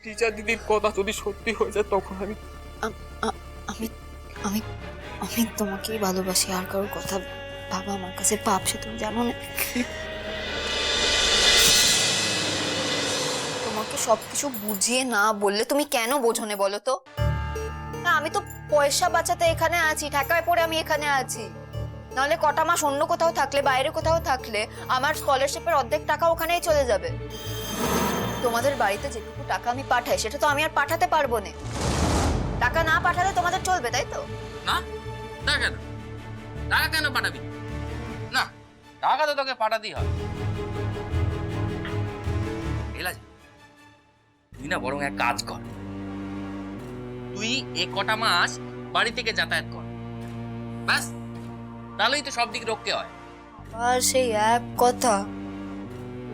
Teacher দিদির কথা যদি সত্যি হয়ে যায় তখন আমি আমি আমি আমি তোমাকেই ভালোবাসি, আর কারোর কথা বাবা আমার কাছে পাপ, সে তুমি জানো না। তোমাকে সবকিছু বুঝিয়ে না বললে তুমি কেন বোঝনে বলো তো? না, আমি তো পয়সা বাঁচাতে এখানে আছি, টাকায় পড়ে আমি এখানে আছি। নাহলে কটা মাস অন্য কোথাও থাকলে, বাইরে কোথাও থাকলে আমার স্কলারশিপের অর্ধেক টাকা ওখানেই চলে যাবে। তোমাদের বাড়িতে যেটুকু টাকা আমি পাঠাই সেটা তো আমি আর পাঠাতে পারবো না। টাকা না পাঠালে তোমাদের চলবে, তাই তো? না, টাকা কেন? টাকা কেন পাঠাবি? না, টাকা তো তোকে পাঠাতেই হবে। তুই না বরং এক কাজ কর, তুই এ কটা মাস বাড়ি থেকে যাতায়াত কর, ব্যাস, তাহলেই তো সব দিক রক্ষে হয়। আর সেই এক কথা,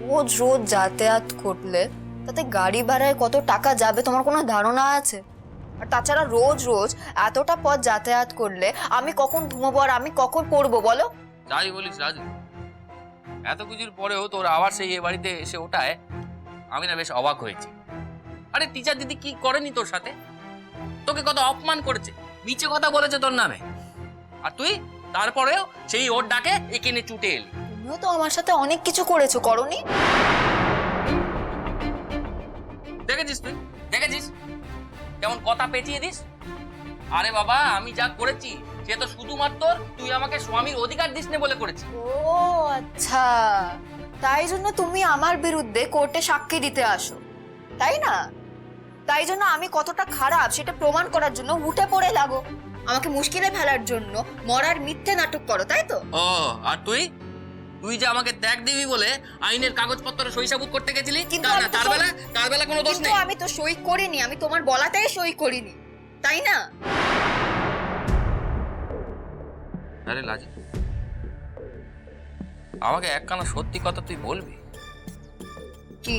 রোজ রোজ যাতায়াত করলে তাতে গাড়ি ভাড়ায় কত টাকা যাবে তোমার কোনো ধারণা আছে? আর তাছাড়া রোজ রোজ এতটা পথ যাতায়াত করলে আমি কখন ঘুমাবো আর আমি কখন পড়বো বলো? যাই বলিস রাজু, এত কিছুর পরেও তোর আবার সেই এ বাড়িতে এসে ওঠায় আমি না বেশ অবাক হয়েছি। আরে টিচার দিদি কি করেনি তোর সাথে? তোকে কত অপমান করেছে, মিছে কথা বলেছে তোর নামে, আর তুই তারপরেও সেই ওর ডাকে এখানে ছুটে এলি। তুমিও তো আমার সাথে অনেক কিছু করেছো, করনি? দেখেছিস তুই, দেখেছিস কেমন কথা পেঁচিয়ে দিস? আরে বাবা, আমি যা করেছি সে তো শুধুমাত্র তুই আমাকে স্বামীর অধিকার দিস না বলে করেছি। ও আচ্ছা, তাই জন্য তুমি আমার বিরুদ্ধে কোর্টে সাক্ষী দিতে আসো, তাই না? তাই জন্য আমি কতটা খারাপ সেটা প্রমাণ করার জন্য উঠে পড়ে লাগো, আমাকে মুশকিলে ফেলার জন্য মরার মিথ্যে নাটক করো, তাই তো? ও, আর তুই তুই যে আমাকে ত্যাগ দিবি বলে আইনের কাগজপত্র সই সাবুত করতে গেছিলি, তার বেলা কোনো দোষ নেই। আমি তো সই করিনি, আমি তোমার বলাতেই সই করিনি, তাই না? আরে লাজ, আমাকে একখানা সত্যি কথা তুই বলবি? কি?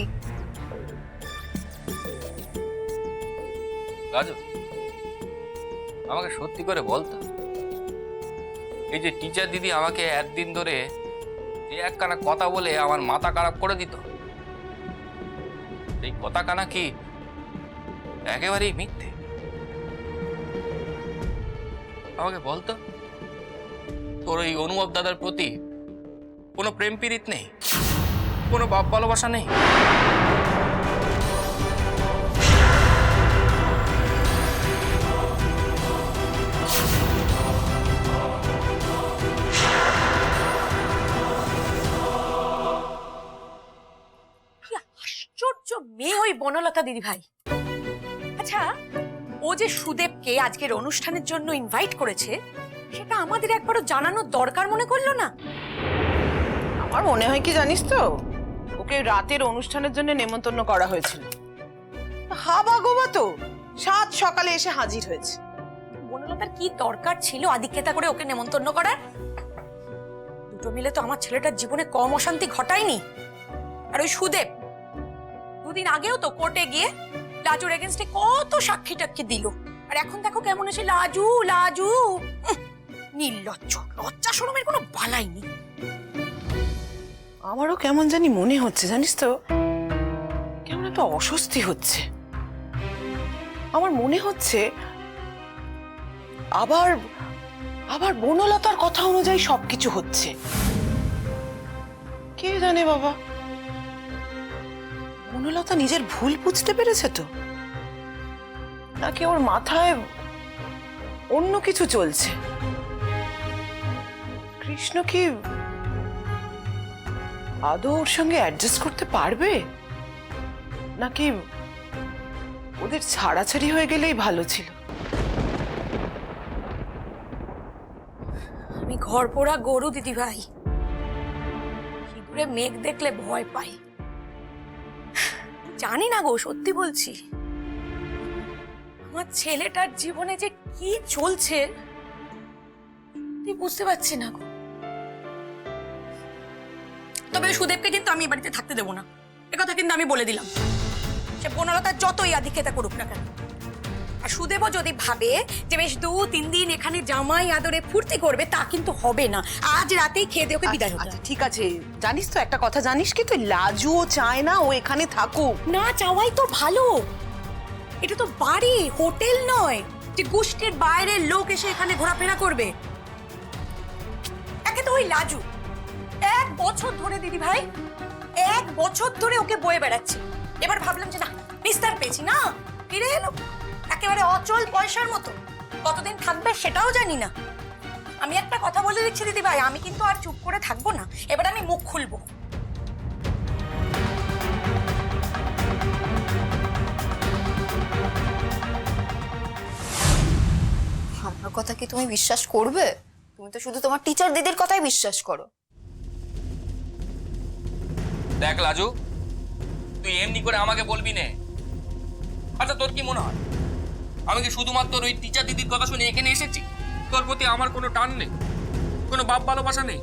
রাজু, আমাকে সত্যি করে বলতো, এই যে টিচার দিদি আমাকে একদিন ধরে যে একখানা কথা বলে আমার মাথা খারাপ করে দিত, এই কথাখানা কি একেবারেই মিথ্যে? আমাকে বলতো, তোর এই অনুভব দাদার প্রতি কোনো প্রেম পীড়িত নেই, কোনো বাপ ভালোবাসা নেই? আশ্চর্য মেয়ে ওই বনলতা দিদি ভাই। আচ্ছা, ও যে সুদেবকে আজকের অনুষ্ঠানের জন্য ইনভাইট করেছে সেটা আমাদের একবারও জানানোর দরকার মনে করলো না? আমার মনে হয় কি জানিস তো, ওকে রাতের অনুষ্ঠানের জন্য নেমন্তন্ন করা হয়েছিল। হাবা গোবা তো সাত সকালে এসে হাজির হয়েছে। বনলতার কি দরকার ছিল আদিক্ষেতা করে ওকে নেমন্তন্ন করার? দুটো মিলে তো আমার ছেলেটার জীবনে কম অশান্তি ঘটায়নি। আর ওই সুদেব দুদিন আগেও তো কোর্টে গিয়ে লাজুর এগেনস্টে কত সাক্ষী টাক্ষী দিল, আর এখন দেখো কেমন এসে লাজু লাজু। নির্লজ্জ, লজ্জা শরমের কোনো বালাই নেই। আমারও কেমন জানি মনে হচ্ছে জানিস তো, কেমন একটা অস্বস্তি হচ্ছে। আমার মনে হচ্ছে আবার আবার বনলতার কথা অনুযায়ী সবকিছু হচ্ছে। কে জানে বাবা, বনলতা নিজের ভুল বুঝতে পেরেছে তো, নাকি ওর মাথায় অন্য কিছু চলছে? কৃষ্ণ কি আদৌ ওর সঙ্গে অ্যাডজাস্ট করতে পারবে, নাকি ওদের ছাড়াছাড়ি হয়ে গেলেই ভালো ছিল? আমি ঘর পোড়া গরু দিদি ভাই, সিঁদুরে মেঘ দেখলে ভয় পাই। জানি না গো, সত্যি বলছি, আমার ছেলেটার জীবনে যে কি চলছে তুই বুঝতে পারছি না গো। তবে সুদেবকে কিন্তু আমি এই বাড়িতে থাকতে দেবো না, একথা কিন্তু আমি বলে দিলাম। সে বনলতা যতই আদিক্ষেতা করুক না কেন, আর সুদেবও যদি ভাবে যে বেশ 2-3 দিন এখানে জামাই আদরে ফুর্তি করবে, তা কিন্তু হবে না। আজ রাতেই খেয়ে দিয়ে ওকে বিদায় হতে হবে। ঠিক আছে, জানিস তো একটা কথা, জানিস কি, তুই লাজুও চায় না ও এখানে থাকুক। না চাওয়াই তো ভালো, এটা তো বাড়ি, হোটেল নয় যে গোষ্ঠীর বাইরের লোক এসে এখানে ঘোরাফেরা করবে। একে তো ওই লাজু 1 বছর ধরে দিদি ভাই 1 বছর ধরে ওকে বয়ে বেড়াচ্ছে। এবার ভাবলাম যে না নিস্তার পেয়েছি, না ফিরে এলো একেবারে অচল পয়সার মতো। কতদিন থাকবে সেটাও জানি না। আমি একটা কথা বলে দিচ্ছি দিদি ভাই, আমি কিন্তু আর চুপ করে থাকবো না, এবার আমি মুখ খুলবো। আমার কথা কি তুমি বিশ্বাস করবে? তুমি তো শুধু তোমার টিচার দিদির কথাই বিশ্বাস করো। দেখ লাজু, তুই এমনি করে আমাকে বলবি না। আচ্ছা তোর কি মনে হয় আমি কি শুধুমাত্র ওই টিচার দিদির কথা শুনে এখানে এসেছি? তোর প্রতি আমার কোনো টান নেই, কোনো বাপ ভালোবাসা নেই?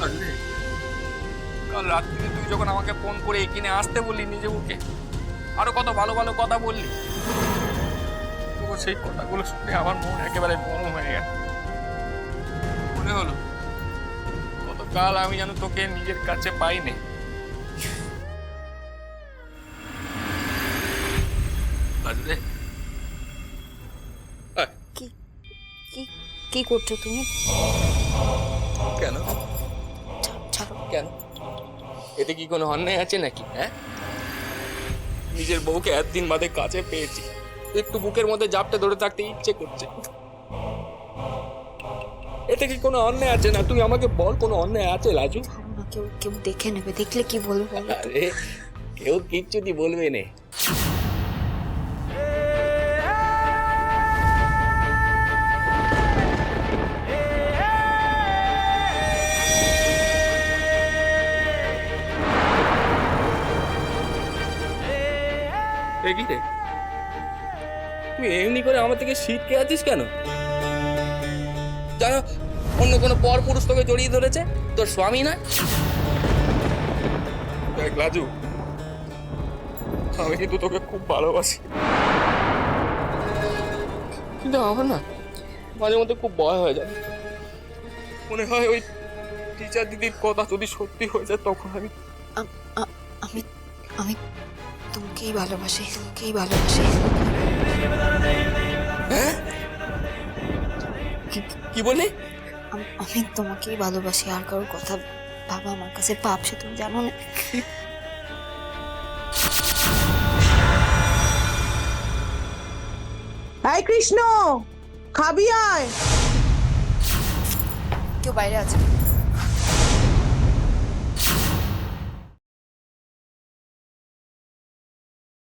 আরে, কাল রাত্রিরে তুই যখন আমাকে ফোন করে এখানে আসতে বললি নিজে মুখে, আরো কত ভালো ভালো কথা বললি, তো সেই কথাগুলো শুনে আমার মন একেবারে নরম হয়ে গেল। মনে হলো গতকাল আমি যেন তোকে নিজের কাছে পাইনি। বুঝলে কি কি কি করছো তুমি? কেন ছাড়ো। কেন এতে কি কোনো অন্যায় আছে নাকি? হ্যাঁ, নিজের বউকে একদিন বাদে কাছে পেয়েছি, একটু বুকের মধ্যে জাপটে ধরে থাকতে ইচ্ছে করছে। এতে কি কোনো অন্যায় আছে না? তুই আমাকে বল, কোনো অন্যায় আছে লাজু? ছাড়ো না, কেউ কেউ দেখে নেবে, দেখলে কি বলবে বলো তো? আরে কেউ কিচ্ছুটি বলবে না। কি রে, তুই এমনি করে আমার থেকে শিখকে আছিস কেন? জানো অন্য কোনো পর পুরুষ তোকে জড়িয়ে ধরেছে, তোর স্বামী না? দেখ লাজু, আমি কিন্তু তোকে খুব ভালোবাসি, কিন্তু আমার না মাঝে মধ্যে খুব ভয় হয়ে যায়। মনে হয় ওই টিচার দিদির কথা যদি সত্যি হয়ে যায় তখন আমি আমি আমি তোমাকেই ভালোবাসি, তোমাকেই ভালোবাসি। হ্যাঁ, কি বলে? আমি তোমাকেই ভালোবাসি, আর কারোর কথা ভাবা আমার কাছে পাপ, সে তুমি জানো না। হাই কৃষ্ণ, খাবি আয়। কেউ বাইরে আছে?